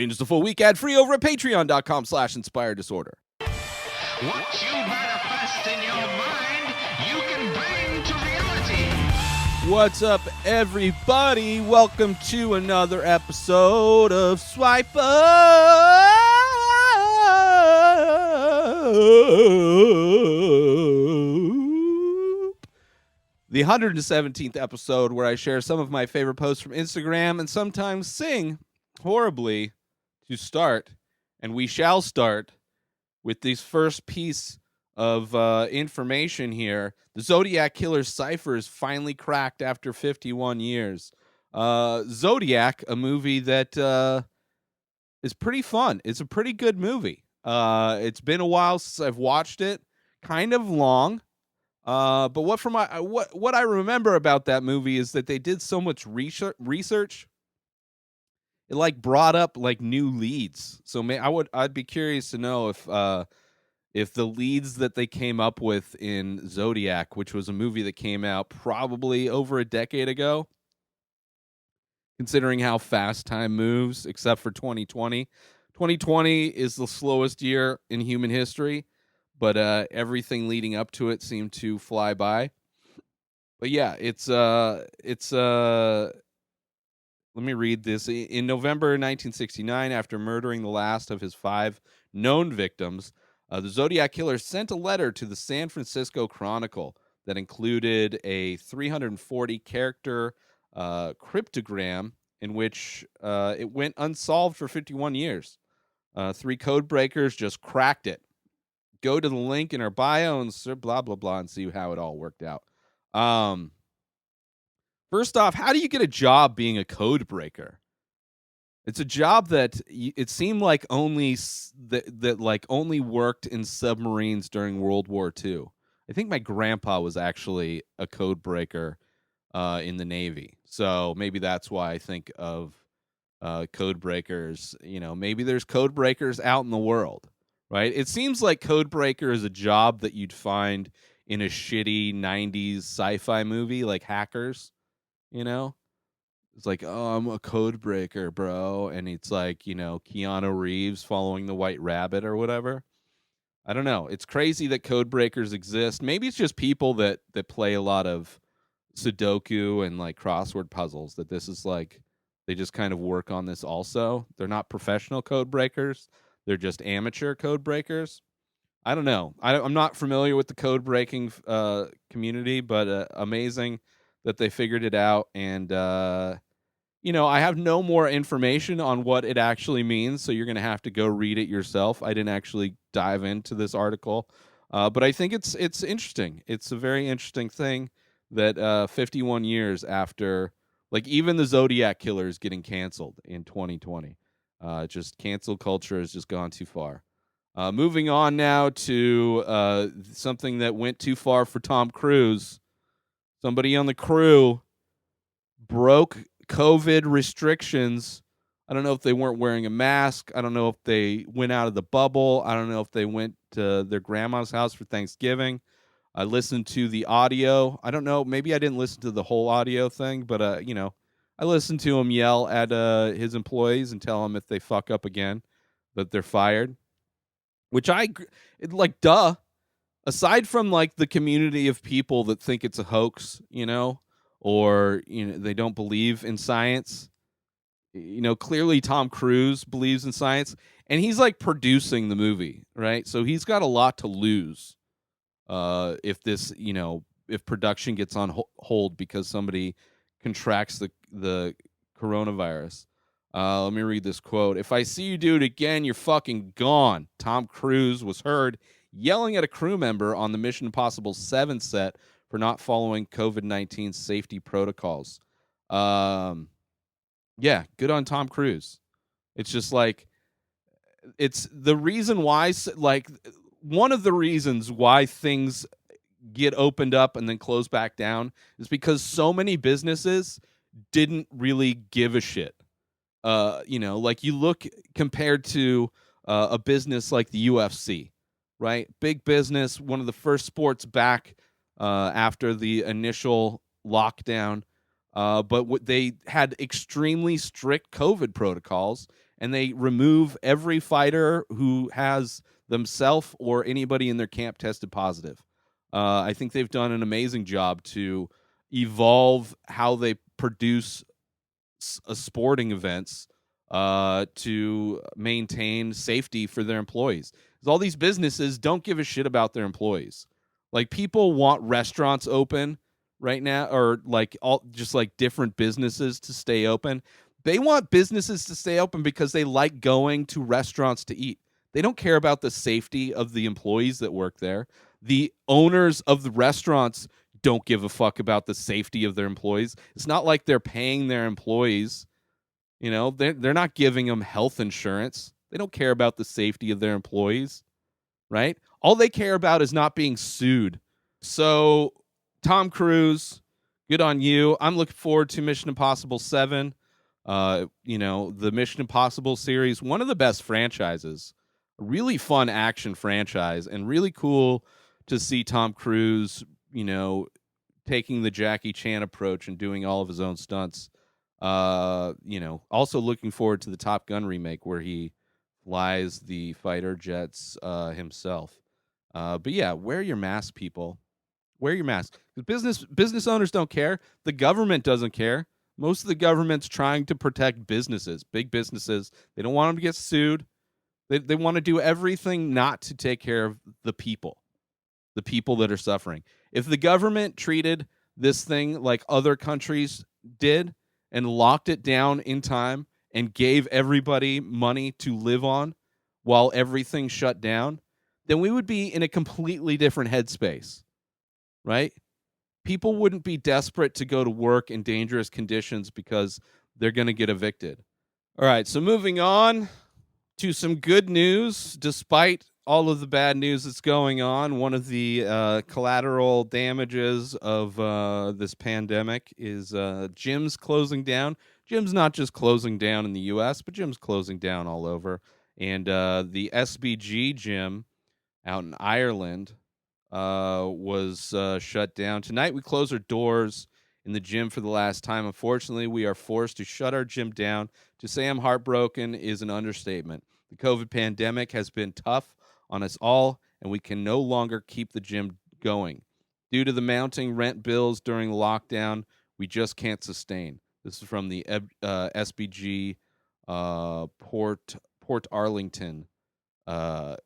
Binge the full week ad-free over at patreon.com/inspireddisorder. What you manifest in your mind, you can bring to reality. What's up, everybody? Welcome to another episode of Swipe Up. The 117th episode where I share some of my favorite posts from Instagram and sometimes sing horribly to start. And we shall start with this first piece of information here. The Zodiac Killer's cipher is finally cracked after 51 years. Zodiac, a movie that is pretty fun. It's a pretty good movie. It's been a while since I've watched it. Kind of long. But what I remember about that movie is that they did so much research. It like brought up like new leads. So I'd be curious to know if the leads that they came up with in Zodiac, which was a movie that came out probably over a decade ago, considering how fast time moves, except for 2020. 2020 is the slowest year in human history, but everything leading up to it seemed to fly by. But yeah, it's let me read this. In November 1969, after murdering the last of his 5 known victims, the Zodiac Killer sent a letter to the San Francisco Chronicle that included a 340-character cryptogram in which it went unsolved for 51 years. 3 code breakers just cracked it. Go to the link in our bio and blah, blah, blah, and see how it all worked out. First off, how do you get a job being a code breaker? It's a job that it seemed like only worked in submarines during World War II. I think my grandpa was actually a code breaker in the Navy, so maybe that's why I think of code breakers. You know, maybe there's code breakers out in the world, right? It seems like code breaker is a job that you'd find in a shitty 90s sci-fi movie like Hackers. You know, it's like, oh, I'm a code breaker, bro. And it's like, you know, Keanu Reeves following the White Rabbit or whatever. I don't know. It's crazy that code breakers exist. Maybe it's just people that play a lot of Sudoku and like crossword puzzles, that this is like, they just kind of work on this also. They're not professional code breakers. They're just amateur code breakers. I don't know. I'm not familiar with the code breaking community, but amazing that they figured it out. And, you know, I have no more information on what it actually means, so you're going to have to go read it yourself. I didn't actually dive into this article, but I think it's interesting. It's a very interesting thing that 51 years after, like, even the Zodiac Killer is getting canceled in 2020. Just cancel culture has just gone too far. Moving on now to something that went too far for Tom Cruise. Somebody on the crew broke COVID restrictions. I don't know if they weren't wearing a mask. I don't know if they went out of the bubble. I don't know if they went to their grandma's house for Thanksgiving. I listened to the audio. I don't know. Maybe I didn't listen to the whole audio thing, but, you know, I listened to him yell at his employees and tell them if they fuck up again that they're fired. Which duh. Aside from like the community of people that think it's a hoax, you know, or, you know, they don't believe in science, you know, clearly Tom Cruise believes in science, and he's like producing the movie, right? So he's got a lot to lose if this, you know, if production gets on hold because somebody contracts the coronavirus. Let me read this quote. "If I see you do it again, you're fucking gone." Tom Cruise was heard yelling at a crew member on the Mission Impossible 7 set for not following COVID-19 safety protocols. Yeah, good on Tom Cruise. It's just like, it's the reason why, like, one of the reasons why things get opened up and then close back down is because so many businesses didn't really give a shit. You know, like you look compared to a business like the UFC, right? Big business, one of the first sports back after the initial lockdown. But they had extremely strict COVID protocols, and they remove every fighter who has themselves or anybody in their camp tested positive. I think they've done an amazing job to evolve how they produce sporting events to maintain safety for their employees. Because all these businesses don't give a shit about their employees. Like, people want restaurants open right now, or like all just like different businesses to stay open. They want businesses to stay open because they like going to restaurants to eat. They don't care about the safety of the employees that work there. The owners of the restaurants don't give a fuck about the safety of their employees. It's not like they're paying their employees. They're not giving them health insurance. They don't care about the safety of their employees, right? All they care about is not being sued. So, Tom Cruise, good on you. I'm looking forward to Mission Impossible 7. The Mission Impossible series, one of the best franchises. A really fun action franchise, and really cool to see Tom Cruise, taking the Jackie Chan approach and doing all of his own stunts. Also looking forward to the Top Gun remake where he flies the fighter jets himself. But yeah, wear your mask, people. Wear your mask. Business owners don't care. The government doesn't care. Most of the government's trying to protect businesses, big businesses. They don't want them to get sued. They want to do everything not to take care of the people that are suffering. If the government treated this thing like other countries did and locked it down in time and gave everybody money to live on while everything shut down, then we would be in a completely different headspace, right? People wouldn't be desperate to go to work in dangerous conditions because they're going to get evicted. All right, so moving on to some good news. Despite all of the bad news that's going on, one of the collateral damages of this pandemic is gyms closing down. Gyms not just closing down in the U.S., but gyms closing down all over. And the SBG gym out in Ireland was shut down. Tonight we close our doors in the gym for the last time. Unfortunately, we are forced to shut our gym down. To say I'm heartbroken is an understatement. The COVID pandemic has been tough on us all, and we can no longer keep the gym going. Due to the mounting rent bills during lockdown, we just can't sustain. This is from the SBG Port Arlington Instagram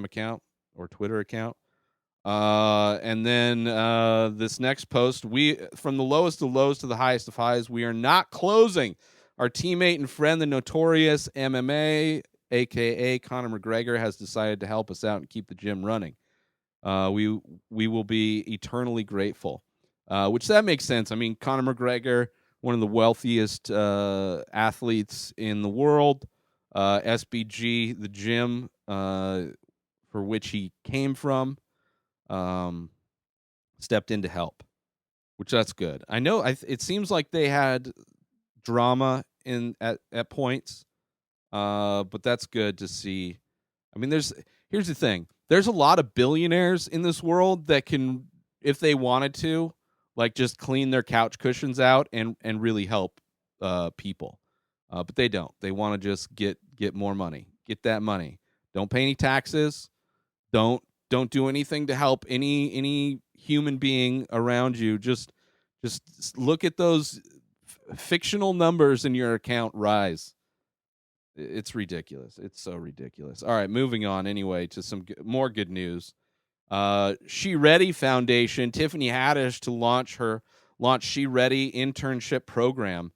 account or Twitter account. And then this next post, we from the lowest of lows to the highest of highs, we are not closing. Our teammate and friend, the notorious MMA, aka Conor McGregor, has decided to help us out and keep the gym running. We will be eternally grateful. Which that makes sense. I mean, Conor McGregor, one of the wealthiest athletes in the world. SBG, the gym for which he came from, stepped in to help, which that's good. I know it seems like they had drama at points, but that's good to see. I mean, here's the thing. There's a lot of billionaires in this world that can, if they wanted to, like, just clean their couch cushions out and really help people. But they don't. They want to just get more money. Get that money. Don't pay any taxes. Don't do anything to help any human being around you. Just look at those fictional numbers in your account rise. It's ridiculous. It's so ridiculous. All right, moving on anyway to some more good news. She Ready Foundation, Tiffany Haddish to launch She Ready internship program.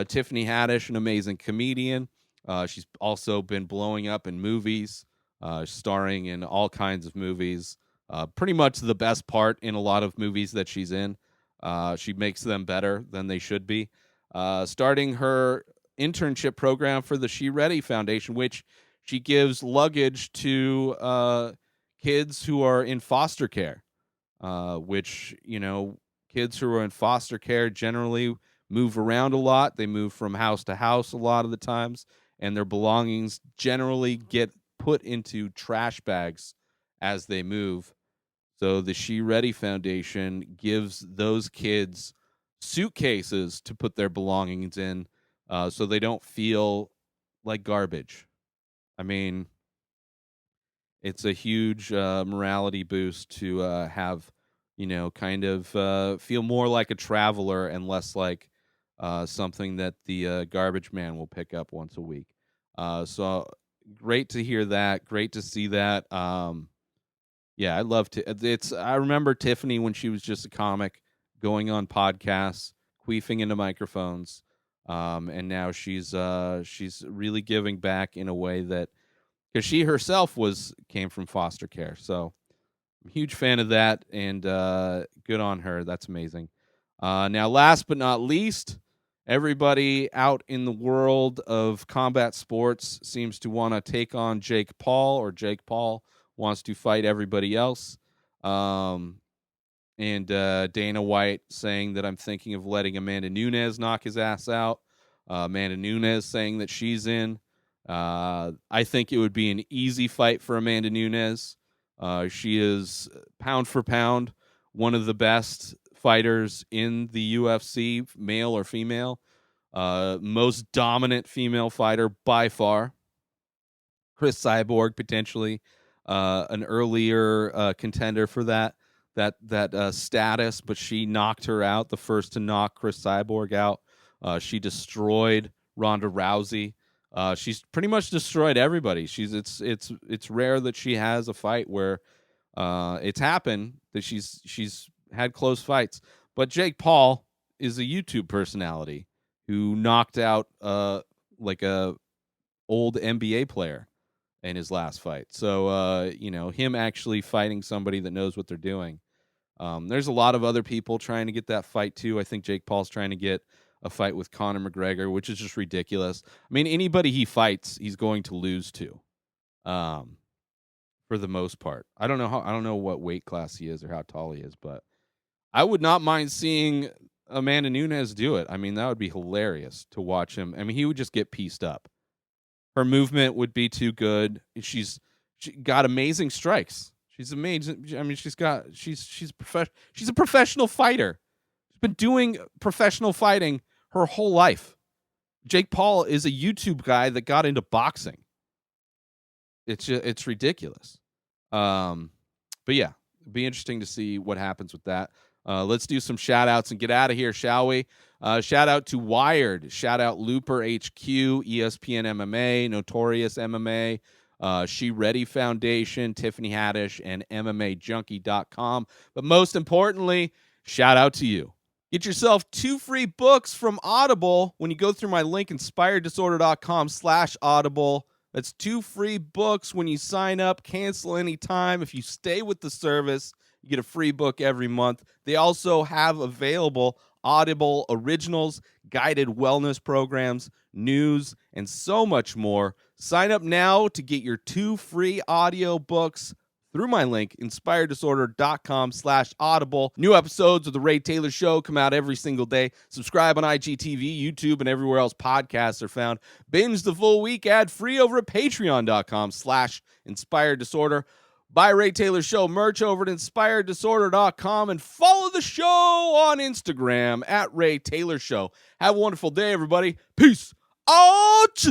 Tiffany Haddish, an amazing comedian. She's also been blowing up in movies, starring in all kinds of movies. Pretty much the best part in a lot of movies that she's in. She makes them better than they should be. Starting her internship program for the She Ready Foundation, which she gives luggage to kids who are in foster care, which, kids who are in foster care generally move around a lot. They move from house to house a lot of the times, and their belongings generally get put into trash bags as they move. So the She Ready Foundation gives those kids suitcases to put their belongings in so they don't feel like garbage. I mean, it's a huge morality boost to have, kind of feel more like a traveler and less like something that the garbage man will pick up once a week. So great to hear that. Great to see that. Yeah, I love to. It's. I remember Tiffany when she was just a comic, going on podcasts, queefing into microphones, and now she's really giving back in a way that, because she herself came from foster care. So I'm a huge fan of that, and good on her. That's amazing. Now, last but not least, everybody out in the world of combat sports seems to want to take on Jake Paul, or Jake Paul wants to fight everybody else. Um, and Dana White saying that I'm thinking of letting Amanda Nunes knock his ass out. Amanda Nunes saying that she's in. I think it would be an easy fight for Amanda Nunes. She is, pound for pound, one of the best fighters in the UFC, male or female. Most dominant female fighter by far. Chris Cyborg potentially an earlier contender for that status, but she knocked her out, the first to knock Chris Cyborg out. She destroyed Ronda Rousey. She's pretty much destroyed everybody. It's rare that she has a fight where it's happened that she's had close fights. But Jake Paul is a YouTube personality who knocked out like a old NBA player in his last fight. So, him actually fighting somebody that knows what they're doing. There's a lot of other people trying to get that fight too. I think Jake Paul's trying to get a fight with Conor McGregor, which is just ridiculous. I mean, anybody he fights, he's going to lose to, for the most part. I don't know what weight class he is or how tall he is, but I would not mind seeing Amanda Nunes do it. I mean, that would be hilarious to watch him. I mean, he would just get pieced up. Her movement would be too good. She got amazing strikes. She's amazing. I mean, she's a professional fighter. She's been doing professional fighting her whole life. Jake Paul is a YouTube guy that got into boxing. It's ridiculous. But yeah, it'd be interesting to see what happens with that. Let's do some shout outs and get out of here, shall we? Shout out to Wired. Shout out Looper HQ, ESPN MMA, Notorious MMA, She Ready Foundation, Tiffany Haddish, and MMAJunkie.com. But most importantly, shout out to you. Get yourself 2 free books from Audible when you go through my link, inspireddisorder.com/Audible. That's 2 free books when you sign up. Cancel anytime. If you stay with the service, you get a free book every month. They also have available Audible originals, guided wellness programs, news, and so much more. Sign up now to get your 2 free audio books through my link, inspireddisorder.com/Audible. New episodes of The Ray Taylor Show come out every single day. Subscribe on IGTV, YouTube, and everywhere else podcasts are found. Binge the full week ad-free over at patreon.com/inspireddisorder. Buy Ray Taylor Show merch over at inspireddisorder.com and follow the show on Instagram at Ray Taylor Show. Have a wonderful day, everybody. Peace out.